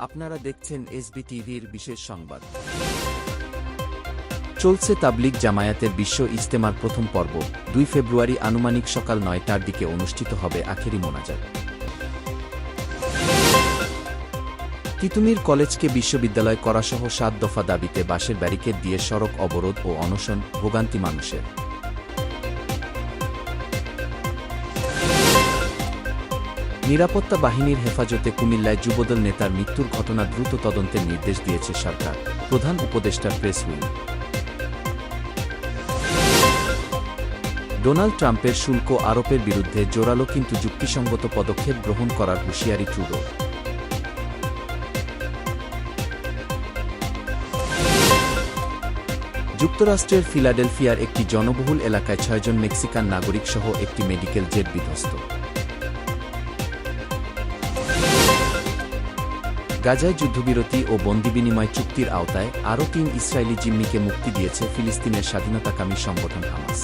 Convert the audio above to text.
আপনারা দেখছেন এসবিটিভির বিশেষ সংবাদ। চলছে তাবলিগ জামায়াতের বিশ্ব ইজতেমার প্রথম পর্ব। 2 ফেব্রুয়ারি আনুমানিক সকাল 9টার দিকে অনুষ্ঠিত হবে আখেরি মোনাজাত। তিতুমির কলেজকে বিশ্ববিদ্যালয় করাসহ 7 দফা দাবিতে বাঁশের ব্যারিকেড দিয়ে সড়ক অবরোধ ও অনশন, ভোগান্তি মানুষের। নিরাপত্তা বাহিনীর হেফাজতে কুমিল্লায় যুবদল নেতার মৃত্যুর ঘটনা দ্রুত তদন্তের নির্দেশ দিয়েছে সরকার, প্রধান উপদেষ্টার প্রেস উইং। ডোনাল্ড ট্রাম্পের শুল্ক আরোপের বিরুদ্ধে জোরালো কিন্তু যুক্তিসঙ্গত পদক্ষেপ গ্রহণ করার হুঁশিয়ারি ট্রুডোর। যুক্তরাষ্ট্রের ফিলাডেলফিয়ার একটি জনবহুল এলাকায় 6 জন মেক্সিকান নাগরিকসহ একটি মেডিকেল জেট বিধ্বস্ত। গাজায় যুদ্ধবিরতি ও বন্দিবিনিময় চুক্তির আওতায় আরও 3 ইসরায়েলি জিম্মিকে মুক্তি দিয়েছে ফিলিস্তিনের স্বাধীনতাকামী সংগঠন হামাস।